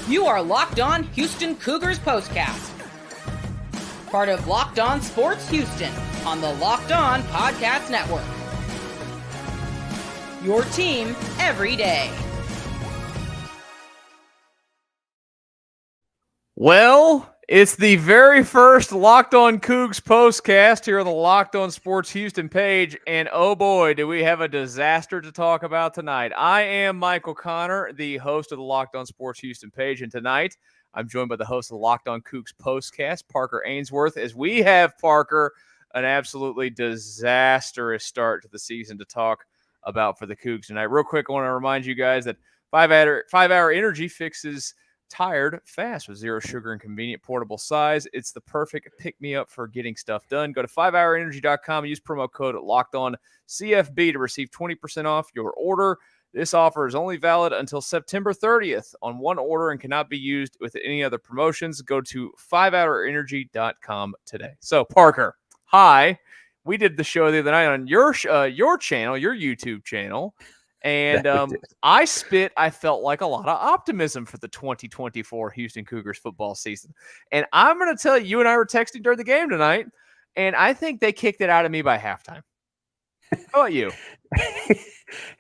You are Locked On Houston Cougars Postcast, part of Locked On Sports Houston on the Locked On Podcast Network. Your team every day. Well, it's the very first Locked On Coogs Postcast here on the Locked On Sports Houston page, and oh boy, do we have a disaster to talk about tonight. I am Michael Connor, the host of the Locked On Sports Houston page, and tonight I'm joined by the host of the Locked On Coogs Postcast, Parker Ainsworth, as we have, Parker, an absolutely disastrous start to the season to talk about for the Cougs tonight. Real quick, I want to remind you guys that 5-Hour Energy fixes tired fast with zero sugar and convenient portable size. It's the perfect pick-me-up for getting stuff done. Go to 5hourenergy.com and use promo code LOCKEDONCFB to receive 20% off your order. This offer is only valid until September 30th on one order and cannot be used with any other promotions. Go to 5hourenergy.com today. So, Parker, hi. We did the show the other night on your channel, your YouTube channel. And I felt like a lot of optimism for the 2024 Houston Cougars football season. And I'm going to tell you, you and I were texting during the game tonight, and I think they kicked it out of me by halftime. How about you?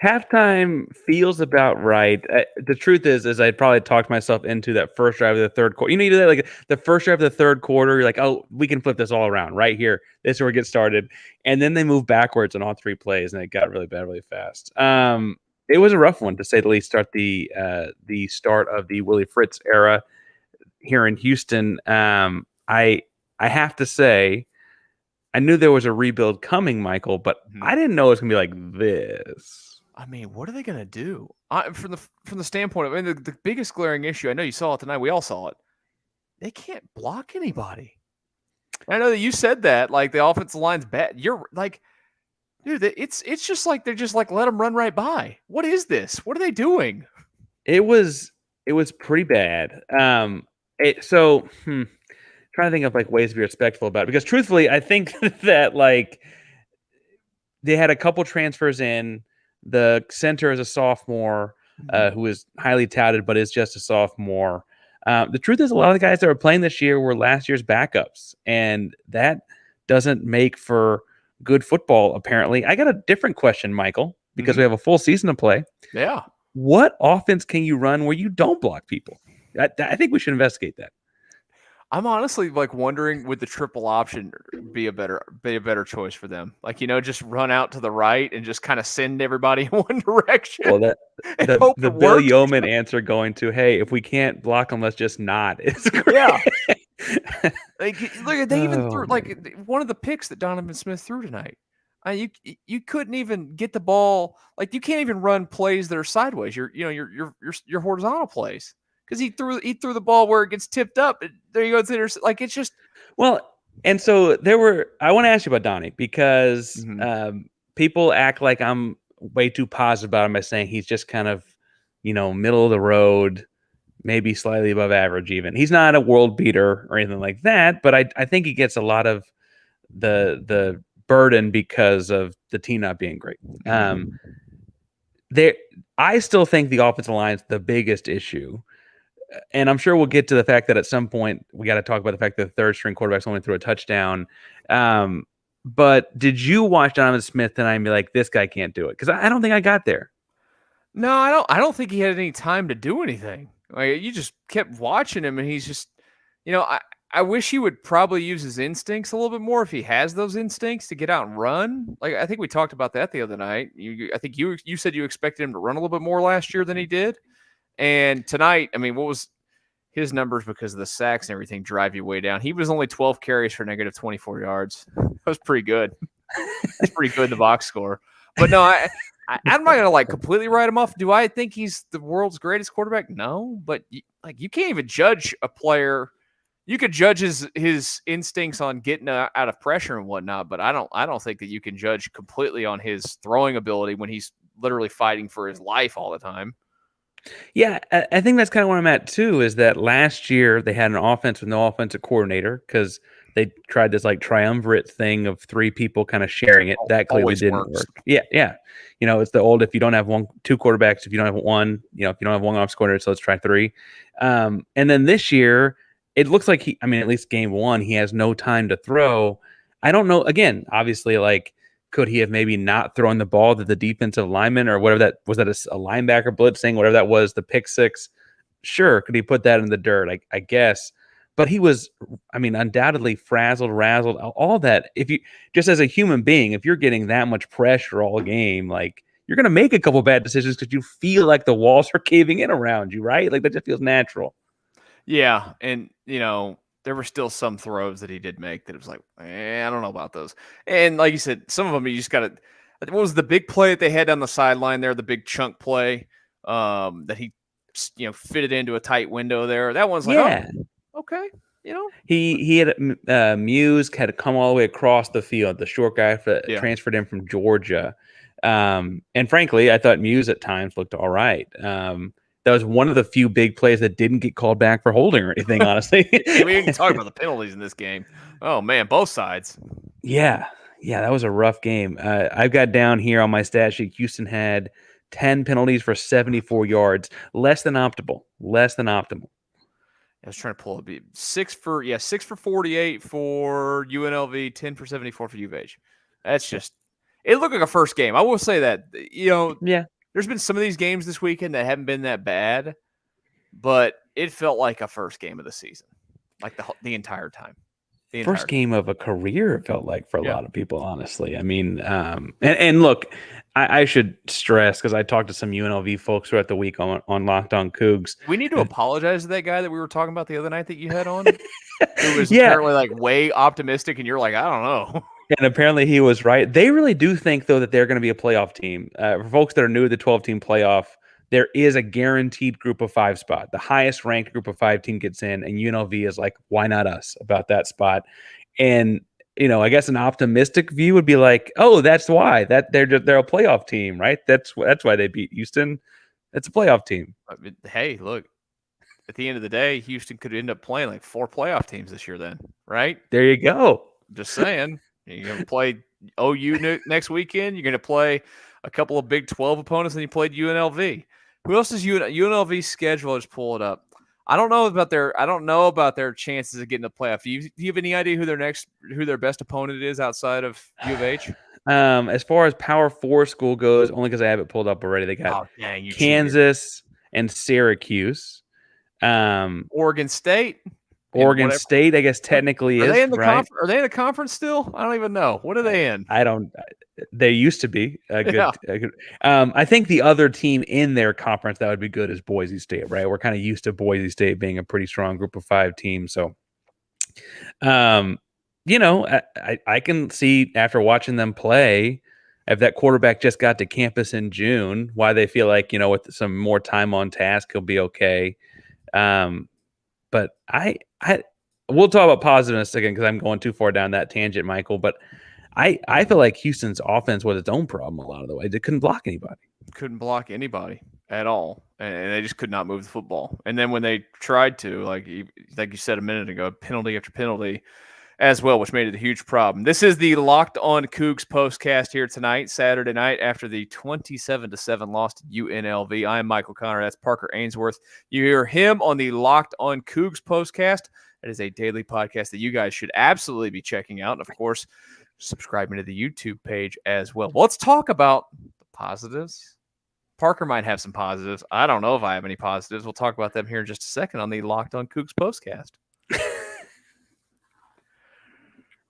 Halftime feels about right. The truth is I probably talked myself into that first drive of the third quarter. You know, you do that, like the first drive of the third quarter, you're like, oh, we can flip this all around right here. This is where it gets started. And then they move backwards on all three plays, and it got really bad really fast. It was a rough one, to say the least, start the start of the Willie Fritz era here in Houston. I have to say, I knew there was a rebuild coming, Michael, but I didn't know it was going to be like this. I mean, what are they going to do? From the standpoint of, the biggest glaring issue, I know you saw it tonight, we all saw it, they can't block anybody. I know that you said that, like, the offensive line's bad. You're like, dude, it's just like they're just like, let them run right by. What is this? What are they doing? It was pretty bad. Trying to think of like ways to be respectful about it, because truthfully, I think that like they had a couple transfers in. The center is a sophomore who is highly touted, but is just a sophomore. The truth is, a lot of the guys that were playing this year were last year's backups, and that doesn't make for good football, apparently. I got a different question, Michael, because we have a full season to play. Yeah. What offense can you run where you don't block people? I think we should investigate that. I'm honestly like wondering, would the triple option be a better choice for them? Like, just run out to the right and just kind of send everybody in one direction. Well, the Bill Yeoman answer going to, hey, if we can't block them, let's just not. It's great. Yeah. Like, look, they even threw like one of the picks that Donovan Smith threw tonight. You couldn't even get the ball. Like, you can't even run plays that are sideways. Your horizontal plays. Because he threw the ball where it gets tipped up. There you go. Like, it's just. Well, and so I want to ask you about Donnie, because people act like I'm way too positive about him by saying he's just kind of, middle of the road, maybe slightly above average even. He's not a world beater or anything like that, but I think he gets a lot of the burden because of the team not being great. I still think the offensive line is the biggest issue. And I'm sure we'll get to the fact that at some point we got to talk about the fact that the third string quarterbacks only threw a touchdown. But did you watch Donovan Smith tonight and be like, this guy can't do it? Because I don't think I got there. No, I don't think he had any time to do anything. Like, you just kept watching him, and he's just, I wish he would probably use his instincts a little bit more if he has those instincts to get out and run. Like, I think we talked about that the other night. I think you said you expected him to run a little bit more last year than he did. And tonight, I mean, what was his numbers, because of the sacks and everything, drive you way down? He was only 12 carries for negative 24 yards. That was pretty good. That's pretty good, the box score. But no, I'm not going to like completely write him off. Do I think he's the world's greatest quarterback? No, but you can't even judge a player. You could judge his instincts on getting out of pressure and whatnot, but I don't think that you can judge completely on his throwing ability when he's literally fighting for his life all the time. Yeah, I think that's kind of where I'm at too, is that last year they had an offense with no offensive coordinator because they tried this like triumvirate thing of 3 people kind of sharing it. That clearly Always didn't works. work. Yeah. It's the old, if you don't have 2 quarterbacks, if you don't have one, if you don't have one offensive coordinator, so let's try 3. And then this year, it looks like at least game 1, he has no time to throw. I don't know. Again, obviously, like, could he have maybe not thrown the ball to the defensive lineman or whatever that was, that a linebacker blitzing, whatever that was, the pick 6? Sure. Could he put that in the dirt? I guess. But he was, undoubtedly frazzled, razzled, all that. If you, just as a human being, if you're getting that much pressure all game, like, you're going to make a couple bad decisions because you feel like the walls are caving in around you, right? Like, that just feels natural. Yeah. And, there were still some throws that he did make that it was like, I don't know about those. And like you said, some of them you just got to, what was the big play that they had down the sideline there, the big chunk play that he, fitted into a tight window there. That one's like, yeah. Oh, okay. He had Muse had to come all the way across the field. The short guy transferred in from Georgia. And frankly, I thought Muse at times looked all right. That was one of the few big plays that didn't get called back for holding or anything, honestly. We didn't talk about the penalties in this game. Oh, man, both sides. Yeah, that was a rough game. I've got down here on my stat sheet, Houston had 10 penalties for 74 yards. Less than optimal. I was trying to pull it. 6 for 48 for UNLV, 10 for 74 for U of H. That's just – it looked like a first game. I will say that. Yeah. There's been some of these games this weekend that haven't been that bad, but it felt like a first game of the season, like the entire time. First game of a career, it felt like, for a lot of people, honestly. And look, I should stress, because I talked to some UNLV folks throughout the week on Locked On Coogs. We need to apologize to that guy that we were talking about the other night that you had on. Who was apparently like way optimistic, and you're like, I don't know. And apparently he was right. They really do think, though, that they're going to be a playoff team. For folks that are new to the 12-team playoff, there is a guaranteed group of 5 spot. The highest ranked group of 5 team gets in, and UNLV is like, why not us about that spot? And, I guess an optimistic view would be like, oh, that's why that they're a playoff team, right? That's why they beat Houston. It's a playoff team. Hey, look, at the end of the day, Houston could end up playing like 4 playoff teams this year then, right? There you go. Just saying. You're going to play OU next weekend. You're going to play a couple of Big 12 opponents, and you played UNLV. Who else is UNLV's schedule? Just pull it up. I don't know about their chances of getting the playoff. Do you have any idea who their best opponent is outside of U of H? As far as Power 4 school goes, only because I have it pulled up already, they got Kansas and Syracuse. Oregon State. Oregon State, I guess, technically is. Are they in the conference still? I don't even know. What are they in? I don't. They used to be a good. I think the other team in their conference that would be good is Boise State, right? We're kind of used to Boise State being a pretty strong group of 5 teams. So, I can see, after watching them play, if that quarterback just got to campus in June, why they feel like, with some more time on task, he'll be okay. But we'll talk about positive in a second, because I'm going too far down that tangent, Michael. But I feel like Houston's offense was its own problem a lot of the way. They couldn't block anybody. Couldn't block anybody at all, and they just could not move the football. And then when they tried to, like you said a minute ago, penalty after penalty as well, which made it a huge problem. This is the Locked On Coogs Postcast here tonight, Saturday night, after the 27-7 loss to UNLV. I am Michael Connor. That's Parker Ainsworth. You hear him on the Locked On Coogs Postcast. That is a daily podcast that you guys should absolutely be checking out. And, of course, subscribing to the YouTube page as well. Let's talk about the positives. Parker might have some positives. I don't know if I have any positives. We'll talk about them here in just a second on the Locked On Coogs Postcast.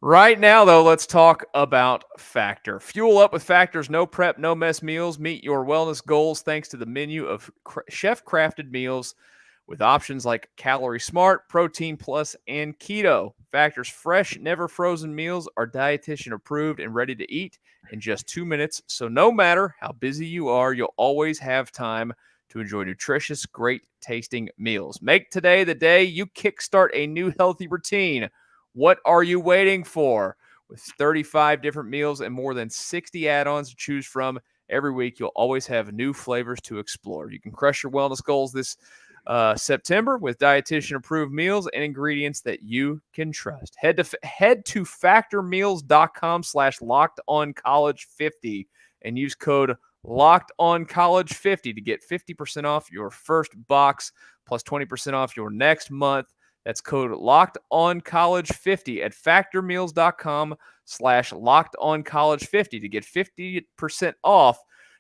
Right now, though, let's talk about Factor. Fuel up with Factor's no prep, no mess meals. Meet your wellness goals thanks to the menu of chef-crafted meals with options like Calorie Smart, Protein Plus, and Keto. Factor's fresh, never frozen meals are dietitian approved and ready to eat in just 2 minutes. So no matter how busy you are, you'll always have time to enjoy nutritious, great tasting meals. Make today the day you kickstart a new healthy routine. What are you waiting for? With 35 different meals and more than 60 add-ons to choose from every week, you'll always have new flavors to explore. You can crush your wellness goals this September with dietitian-approved meals and ingredients that you can trust. Head to factormeals.com/lockedoncollege50 and use code LOCKEDONCollege50 to get 50% off your first box plus 20% off your next month. That's code LOCKEDONCollege50 at factormeals.com/lockedoncollege50 to get 50% off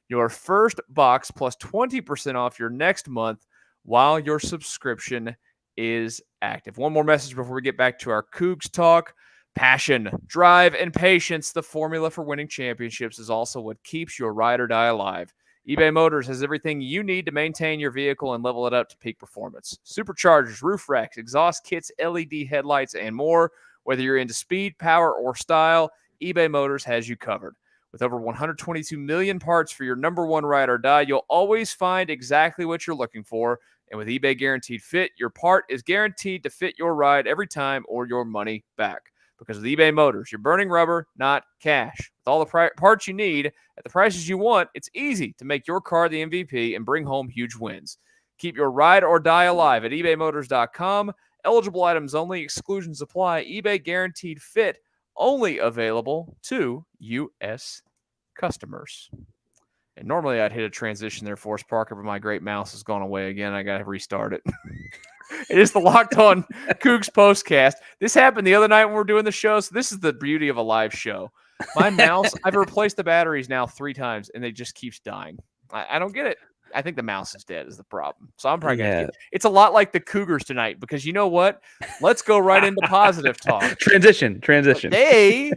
your first box plus 20% off your next month while your subscription is active. One more message before we get back to our Cougs talk. Passion, drive, and patience, the formula for winning championships, is also what keeps your ride or die alive. eBay Motors has everything you need to maintain your vehicle and level it up to peak performance. Superchargers, roof racks, exhaust kits, LED headlights, and more. Whether you're into speed, power, or style, eBay Motors has you covered. With over 122 million parts for your number one ride or die, you'll always find exactly what you're looking for. And with eBay Guaranteed Fit, your part is guaranteed to fit your ride every time or your money back. Because with eBay Motors, you're burning rubber, not cash. With all the parts you need at the prices you want, it's easy to make your car the MVP and bring home huge wins. Keep your ride or die alive at ebaymotors.com. Eligible items only. Exclusions apply. eBay Guaranteed Fit only available to U.S. customers. And normally I'd hit a transition there, Forrest Parker, but my great mouse has gone away again. I got to restart it. It is the Locked On Coogs Postcast. This happened the other night when we were doing the show, so this is the beauty of a live show. My mouse, I've replaced the batteries now 3 times, and it just keeps dying. I don't get it. I think the mouse is dead is the problem. So I'm probably going to it's a lot like the Cougars tonight because you know what? Let's go right into positive talk. Transition. I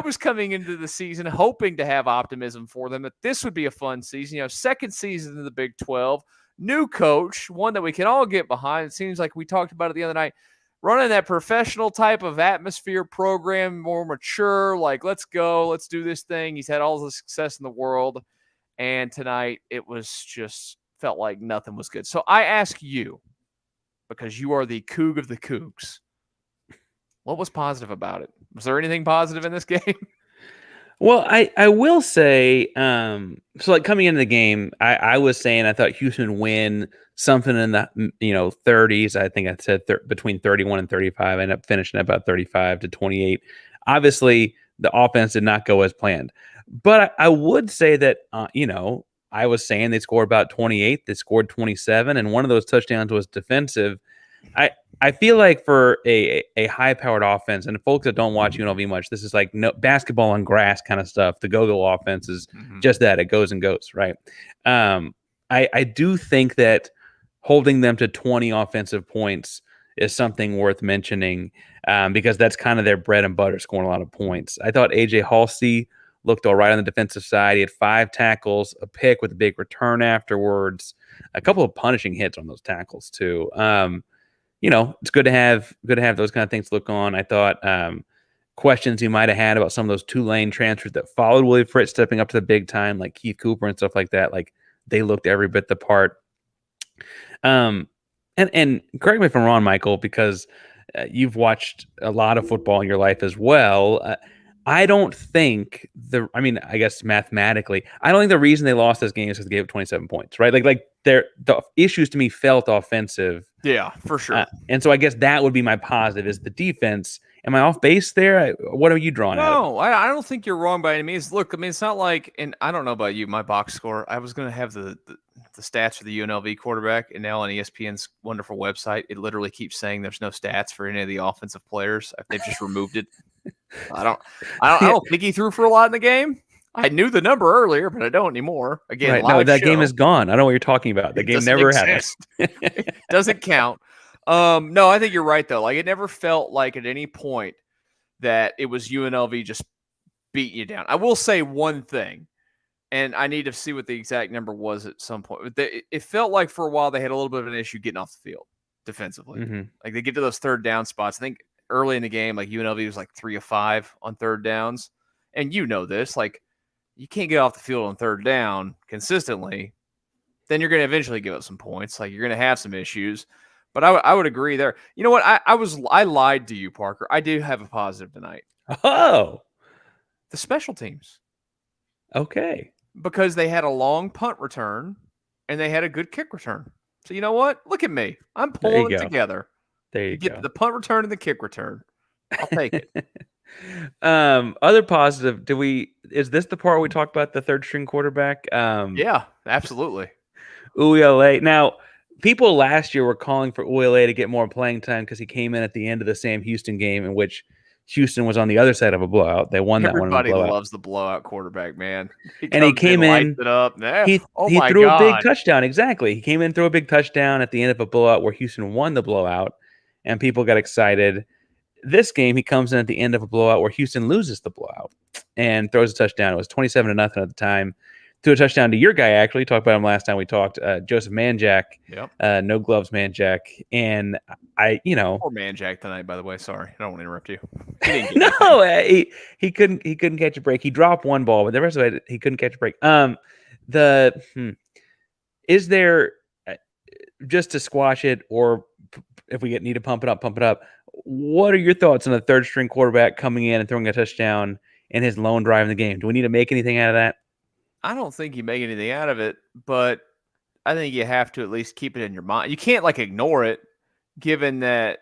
was coming into the season hoping to have optimism for them that this would be a fun season. You know, second season in the Big 12, new coach, one that we can all get behind. It seems like we talked about it the other night. Running that professional type of atmosphere program, more mature, like let's go, let's do this thing. He's had all the success in the world. And tonight, it was just felt like nothing was good. So I ask you, because you are the Coug of the Cougs, what was positive about it? Was there anything positive in this game? Well, I will say, so like coming into the game, I was saying I thought Houston would win something in the 30s. I think I said between 31 and 35. I ended up finishing at about 35-28. Obviously, the offense did not go as planned. But I would say that, I was saying they scored about 28. They scored 27, and one of those touchdowns was defensive. I feel like for a high-powered offense, and folks that don't watch UNLV much, this is like basketball on grass kind of stuff. The go-go offense is just that. It goes and goes, right? I do think that holding them to 20 offensive points is something worth mentioning because that's kind of their bread and butter, scoring a lot of points. I thought A.J. Halsey looked all right on the defensive side. He had 5 tackles, a pick with a big return afterwards, a couple of punishing hits on those tackles too. It's good to have those kind of things to look on. I thought questions he might have had about some of those Tulane transfers that followed Willie Fritz stepping up to the big time, like Keith Cooper and stuff like that. Like they looked every bit the part. And correct me if I'm wrong, Michael, because you've watched a lot of football in your life as well. I don't think I guess mathematically, I don't think the reason they lost this game is because they gave up 27 points, right? Like the issues to me felt offensive. Yeah, for sure. And so I guess that would be my positive is the defense. Am I off base there? What are you drawing out of? No, I don't think you're wrong by any means. Look, I mean, it's not like, and I don't know about you, my box score, I was going to have the stats for the UNLV quarterback, and now on ESPN's wonderful website, it literally keeps saying there's no stats for any of the offensive players. They've just removed it. I don't think he threw for a lot in the game. I knew the number earlier, but I don't anymore. Again, right. No, that game is gone. I don't know what you're talking about. The game never happened. It doesn't count. No, I think you're right though. Like it never felt like at any point that it was UNLV just beating you down. I will say one thing, and I need to see what the exact number was at some point. It felt like for a while they had a little bit of an issue getting off the field defensively. Mm-hmm. Like they get to those third down spots. I think early in the game, like UNLV was like 3 of 5 on third downs. And you know this, like you can't get off the field on third down consistently, then you're going to eventually give up some points. Like you're going to have some issues. But I would agree there. You know what? I lied to you, Parker. I do have a positive tonight. Oh. The special teams. Okay. Because they had a long punt return and they had a good kick return. So you know what? Look at me. I'm There you pulling it go. together. There you get go. the punt return and the kick return. I'll take it. Other positive. Is this the part where we talk about the third string quarterback? Yeah, absolutely. UNLV. Now, people last year were calling for UNLV to get more playing time because he came in at the end of the Sam Houston game in which Houston was on the other side of a blowout. They won that one in a Everybody blowout. loves the blowout quarterback, man. And he came lights in, it up. Oh he my threw a big God. touchdown. Exactly. He came in, threw a big touchdown at the end of a blowout where Houston won the blowout, and people got excited. This game, he comes in at the end of a blowout where Houston loses the blowout and throws a touchdown. It was 27-0 at the time. Threw a touchdown to your guy, actually. Talked about him last time we talked. Joseph Manjack. Yep. No gloves Manjack. And Poor Manjack tonight, by the way. Sorry. I don't want to interrupt you. He couldn't catch a break. He dropped one ball, but the rest of it, he couldn't catch a break. Is there, just to squash it, or if we need to pump it up, what are your thoughts on the third string quarterback coming in and throwing a touchdown in his lone drive in the game? Do we need to make anything out of that? I don't think you make anything out of it, but I think you have to at least keep it in your mind. You can't ignore it, given that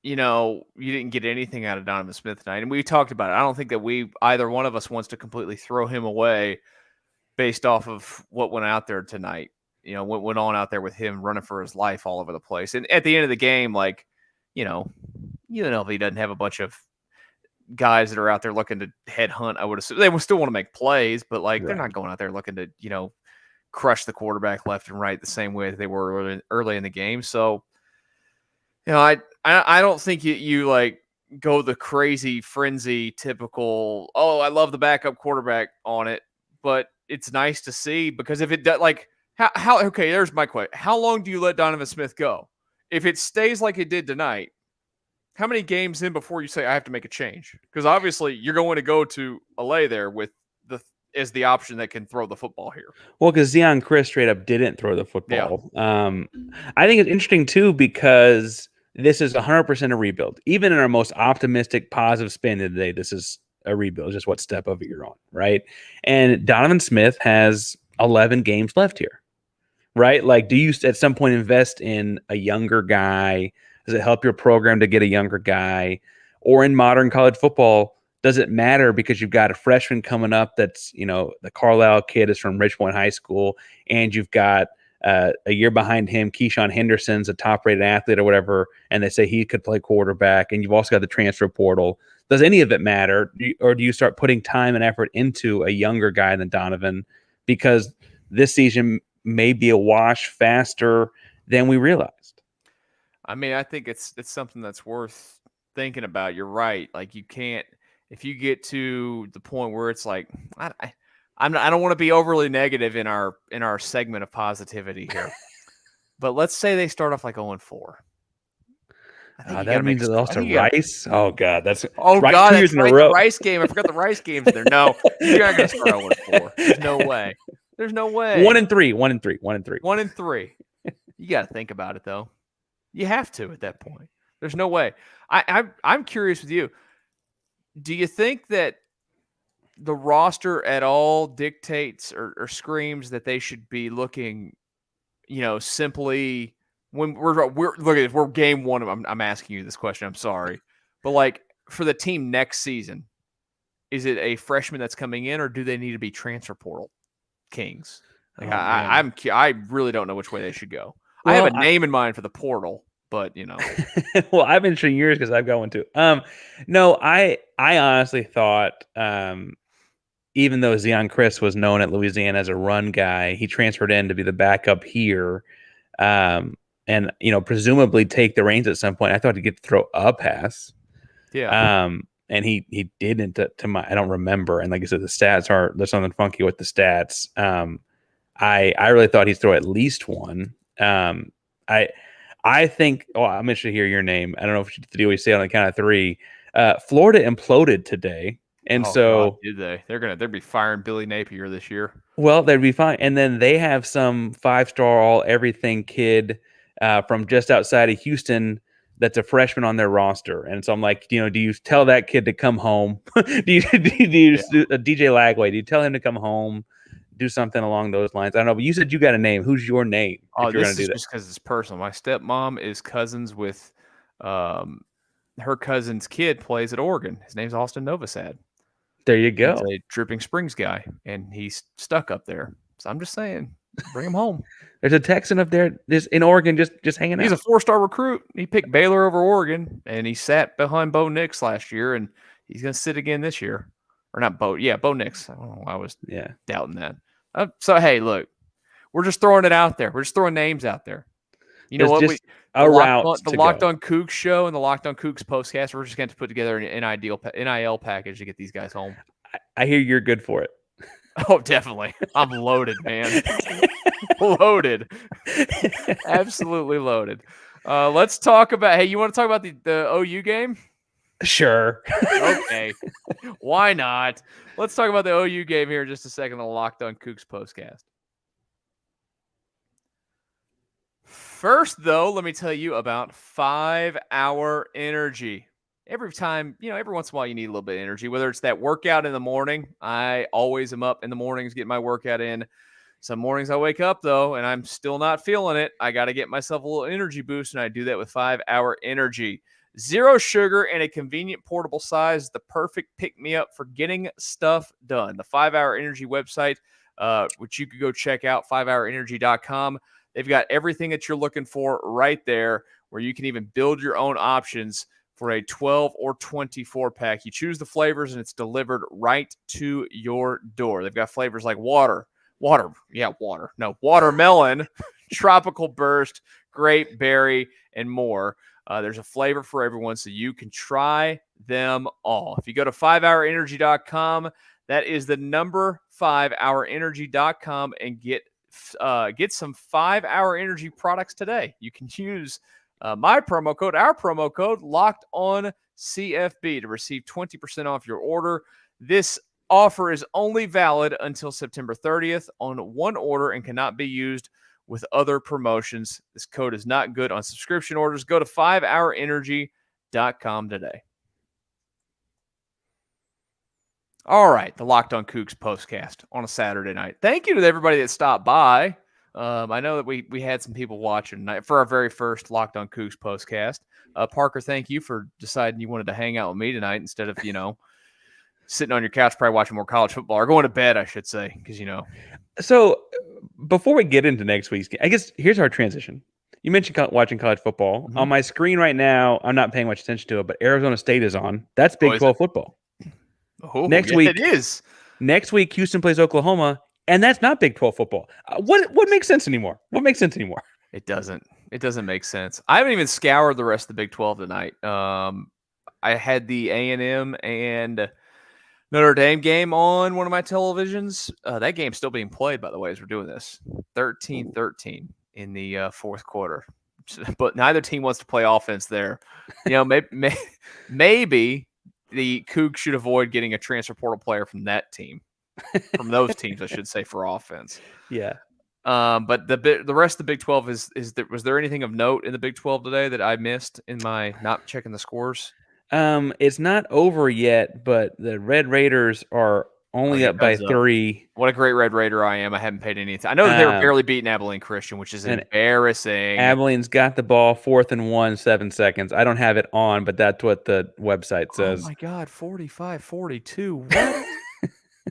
you didn't get anything out of Donovan Smith tonight. And we talked about it. I don't think that either one of us wants to completely throw him away based off of what went out there tonight. What went on out there with him running for his life all over the place. And at the end of the game, UNLV doesn't have a bunch of guys that are out there looking to headhunt. I would assume they would still want to make plays, but they're not going out there looking to, crush the quarterback left and right the same way that they were early in the game. So, I don't think you go the crazy frenzy typical, oh, I love the backup quarterback on it, but it's nice to see, because if it does, okay, there's my question. How long do you let Donovan Smith go? If it stays like it did tonight, how many games in before you say I have to make a change? Because obviously you're going to go to LA there with as the option that can throw the football here. Well, because Zion Chris straight up didn't throw the football. Yeah. I think it's interesting too, because this is 100% a rebuild. Even in our most optimistic, positive spin of the day, this is a rebuild. Just what step of it you're on, right? And Donovan Smith has 11 games left here, right? Do you at some point invest in a younger guy? Does it help your program to get a younger guy? Or in modern college football, does it matter because you've got a freshman coming up that's, the Carlisle kid is from Ridgepoint High School, and you've got a year behind him, Keyshawn Henderson's a top-rated athlete or whatever, and they say he could play quarterback, and you've also got the transfer portal. Does any of it matter? Or do you start putting time and effort into a younger guy than Donovan? Because this season may be a wash faster than we realized. I mean, I think it's something that's worth thinking about. You're right. You can't, if you get to the point where it's I don't want to be overly negative in our segment of positivity here, but let's say they start off 0-4. That means they lost to Rice. Oh God, that's 2 years in a row. The Rice game. I forgot the Rice games there. No, you're not going to start 0-4. There's no way. There's no way. 1-3. 1-3. You got to think about it though. You have to at that point. There's no way. I'm curious with you. Do you think that the roster at all dictates or screams that they should be looking, simply when we're game one? I'm asking you this question. I'm sorry, but for the team next season, is it a freshman that's coming in, or do they need to be transfer portal kings? I really don't know which way they should go. Well, I have a name in mind for the portal. But well, I've been sure years because I've got one too. No, I honestly thought, even though Zion Chris was known at Louisiana as a run guy, he transferred in to be the backup here, and presumably take the reins at some point. I thought he'd get to throw a pass, yeah. And he didn't. To my, I don't remember. And like I said, the stats are there's something funky with the stats. I really thought he'd throw at least one. I think. Oh, I'm interested to hear your name. I don't know if you do. We say on the count of 3. Florida imploded today, and God, did they? They'll be firing Billy Napier this year. Well, they'd be fine. And then they have some 5-star all everything kid from just outside of Houston that's a freshman on their roster. And so I'm like, do you tell that kid to come home? do you DJ Lagway? Do you tell him to come home? do something along those lines. I don't know, but you said you got a name. Who's your name? Oh, if you're this gonna do is that? just because it's personal. My stepmom is cousins with her cousin's kid plays at Oregon. His name's Austin Novosad. There you He's go. a Dripping Springs guy, and he's stuck up there. So I'm just saying, bring him home. There's a Texan up there just in Oregon just hanging He's out. a 4-star recruit. He picked Baylor over Oregon, and he sat behind Bo Nix last year, and he's going to sit again this year. Or not Bo. Yeah, Bo Nix. I don't know why I was doubting that. So, hey, look, we're just throwing it out there. We're just throwing names out there. You know what? The Locked On Coogs show and the Locked On Coogs Postcast, we're just going to put together an NIL package to get these guys home. I hear you're good for it. Oh, definitely. I'm loaded, man. Loaded. Absolutely loaded. Let's talk about, hey, you want to talk about the OU game? Sure. Okay. Why not? Let's talk about the OU game here in just a second on the Locked On Coogs Postcast. First, though, let me tell you about 5 Hour Energy. Every time, every once in a while you need a little bit of energy, whether it's that workout in the morning. I always am up in the mornings, getting my workout in. Some mornings I wake up, though, and I'm still not feeling it. I got to get myself a little energy boost, and I do that with 5 Hour Energy. 0 sugar and a convenient portable size is the perfect pick-me-up for getting stuff done. The 5 Hour Energy website, which you could go check out, 5hourenergy.com. They've got everything that you're looking for right there, where you can even build your own options for a 12 or 24 pack. You choose the flavors and it's delivered right to your door. They've got flavors like watermelon, tropical burst, grape, berry, and more. There's a flavor for everyone, so you can try them all. If you go to 5hourenergy.com, that is the number 5hourenergy.com, and get some 5 Hour Energy products today. You can use our promo code Locked On CFB to receive 20% off your order. This offer is only valid until September 30th on one order and cannot be used with other promotions. This code is not good on subscription orders. Go to 5hourenergy.com today. All right, the Locked On Coogs Postcast on a Saturday night. Thank you to everybody that stopped by. I know that we had some people watching tonight for our very first Locked On Coogs Postcast. Parker, thank you for deciding you wanted to hang out with me tonight instead of, sitting on your couch probably watching more college football, or going to bed, I should say, because, So before we get into next week's game, I guess here's our transition. You mentioned watching college football. Mm-hmm. On my screen right now, I'm not paying much attention to it, but Arizona State is on. That's Big 12 football. Oh, next week it is. Next week, Houston plays Oklahoma, and that's not Big 12 football. What makes sense anymore? It doesn't. It doesn't make sense. I haven't even scoured the rest of the Big 12 tonight. I had the A&M and Notre Dame game on one of my televisions. That game's still being played, by the way, as we're doing this. 13-13 in the fourth quarter. But neither team wants to play offense there. Maybe the Cougs should avoid getting a transfer portal player from that team. From those teams, I should say, for offense. Yeah. But the rest of the Big 12 was there anything of note in the Big 12 today that I missed in my not checking the scores? It's not over yet, but the Red Raiders are only up by 3. What a great Red Raider I am. I haven't paid any attention. I know that they were barely beating Abilene Christian, which is embarrassing. Abilene's got the ball 4th and 1, 7 seconds. I don't have it on, but that's what the website says. Oh my God, 45-42.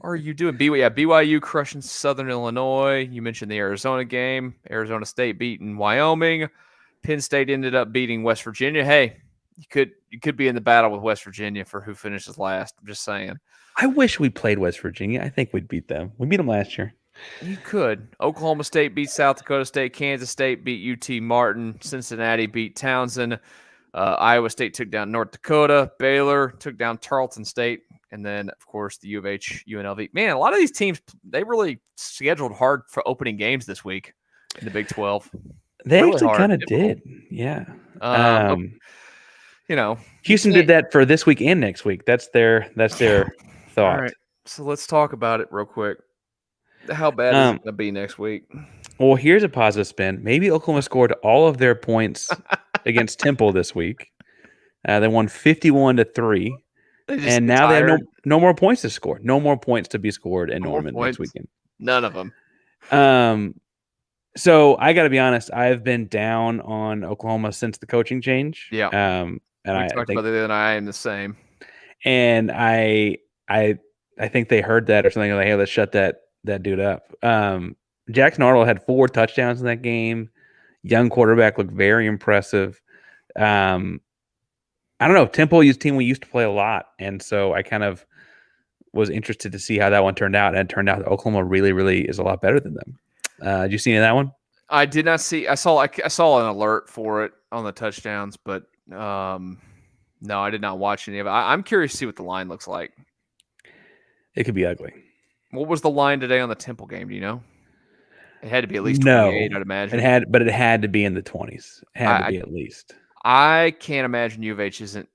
What are you doing? BYU crushing Southern Illinois. You mentioned the Arizona game. Arizona State beating Wyoming. Penn State ended up beating West Virginia. Hey, you could be in the battle with West Virginia for who finishes last. I'm just saying. I wish we played West Virginia. I think we'd beat them. We beat them last year. You could. Oklahoma State beat South Dakota State. Kansas State beat UT Martin. Cincinnati beat Townsend. Iowa State took down North Dakota. Baylor took down Tarleton State. And then, of course, the U of H, UNLV. Man, a lot of these teams, they really scheduled hard for opening games this week in the Big 12. They really actually kind of did. Yeah. Houston did that for this week and next week. That's their thought. All right. So let's talk about it real quick. How bad is it going to be next week? Well, here's a positive spin. Maybe Oklahoma scored all of their points against Temple this week. They won 51-3. And now they have no more points to score. No more points to be scored in Norman next weekend. None of them. So I got to be honest. I've been down on Oklahoma since the coaching change. Yeah. And We talked about that the other night. I am the same. And I think they heard that or something like, hey, let's shut that dude up. Jackson Arnold had 4 touchdowns in that game. Young quarterback, looked very impressive. I don't know. Temple is a team we used to play a lot, and so I kind of was interested to see how that one turned out. And it turned out that Oklahoma really, really is a lot better than them. Did you see any of that one? I did not see. I saw an alert for it on the touchdowns, but no, I did not watch any of it. I'm curious to see what the line looks like. It could be ugly. What was the line today on the Temple game? Do you know? It had to be at least 28, I'd imagine. It had to be in the 20s. It had to be at least. I can't imagine U of H isn't.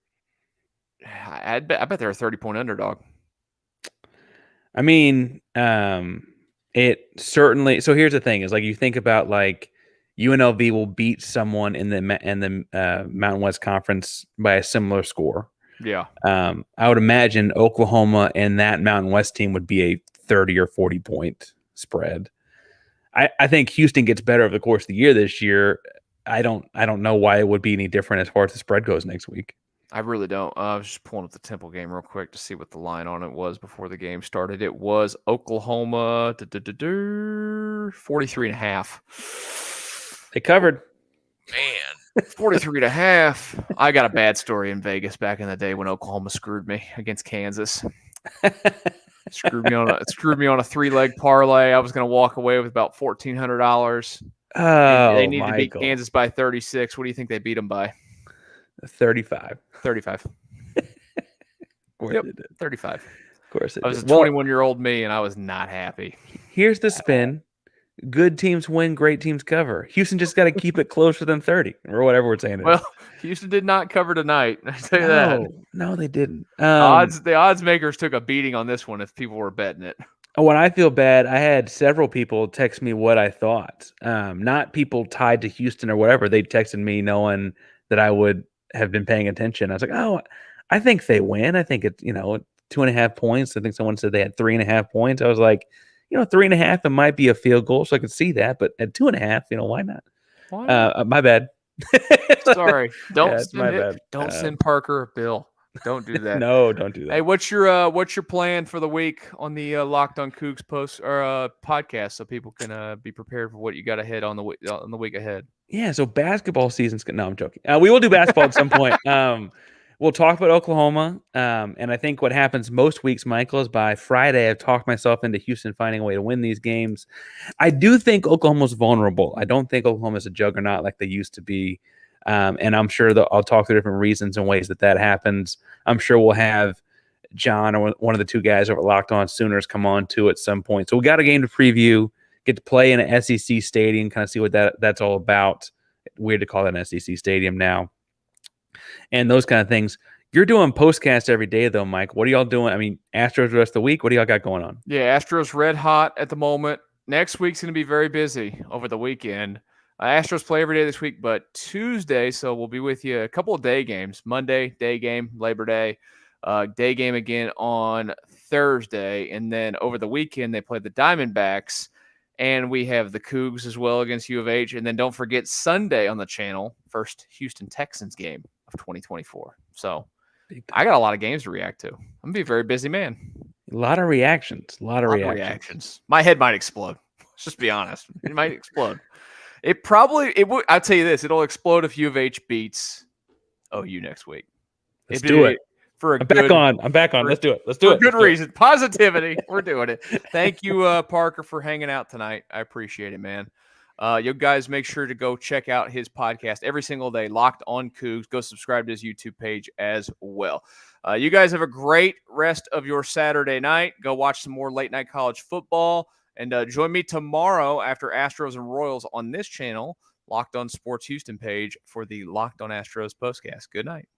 I bet they're a 30-point underdog. I mean, it certainly. So here's the thing: is like you think about like UNLV will beat someone in the Mountain West Conference by a similar score. Yeah. I would imagine Oklahoma and that Mountain West team would be a 30 or 40 point spread. I think Houston gets better over the course of the year this year. I don't know why it would be any different as far as the spread goes next week. I really don't. I was just pulling up the Temple game real quick to see what the line on it was before the game started. It was Oklahoma 43.5. They covered. Man, 43.5. I got a bad story in Vegas back in the day when Oklahoma screwed me against Kansas. Screwed me on a 3-leg parlay. I was going to walk away with about $1,400. Oh, they needed Michael. to beat Kansas by 36. What do you think they beat them by? 35. 35. Of course Yep, it did. 35. Of course it I was did. a 21-year-old me, and I was not happy. Here's the spin. Good teams win, great teams cover. Houston just got to keep it closer than 30 or whatever we're saying. Well, Houston did not cover tonight. I tell you that. No, they didn't. The odds makers took a beating on this one if people were betting it. When I feel bad, I had several people text me what I thought. Not people tied to Houston or whatever. They texted me knowing that I would have been paying attention. I was like, oh, I think they win. I think it's 2.5 points. I think someone said they had 3.5 points. I was like, 3.5, it might be a field goal, so I could see that. But at 2.5, why not? Why not? My bad. Sorry. Don't bad. send Parker a bill. Don't do that. No, don't do that. Hey, what's your plan for the week on the Locked On Coogs podcast, so people can be prepared for what you got ahead on the week ahead? Yeah, so basketball season's good. No, I'm joking. We will do basketball at some point. We'll talk about Oklahoma, and I think what happens most weeks, Michael, is by Friday I've talked myself into Houston finding a way to win these games. I do think Oklahoma's vulnerable. I don't think Oklahoma's a juggernaut like they used to be, and I'm sure that I'll talk through different reasons and ways that happens. I'm sure we'll have John or one of the two guys over at Locked On Sooners come on too at some point. So we got a game to preview, get to play in an SEC stadium, kind of see what that's all about. Weird to call it an SEC stadium now. And those kind of things. You're doing postcasts every day, though, Mike. What are y'all doing? I mean, Astros the rest of the week. What do y'all got going on? Yeah, Astros red hot at the moment. Next week's going to be very busy over the weekend. Astros play every day this week, but Tuesday, so we'll be with you a couple of day games. Monday, day game, Labor Day. Day game again on Thursday. And then over the weekend, they play the Diamondbacks. And we have the Cougs as well against U of H. And then don't forget Sunday on the channel, first Houston Texans game of 2024. So I got a lot of games to react to. I'm going to be a very busy man. A lot of reactions. My head might explode. Let's just be honest. It might explode. It would. I'll tell you this. It'll explode if U of H beats OU next week. Let's do it. I'm back on. Let's do it. For good reason. Positivity. We're doing it. Thank you, Parker, for hanging out tonight. I appreciate it, man. You guys make sure to go check out his podcast every single day, Locked On Coogs. Go subscribe to his YouTube page as well. You guys have a great rest of your Saturday night. Go watch some more late night college football. And join me tomorrow after Astros and Royals on this channel, Locked On Sports Houston page, for the Locked On Astros postcast. Good night.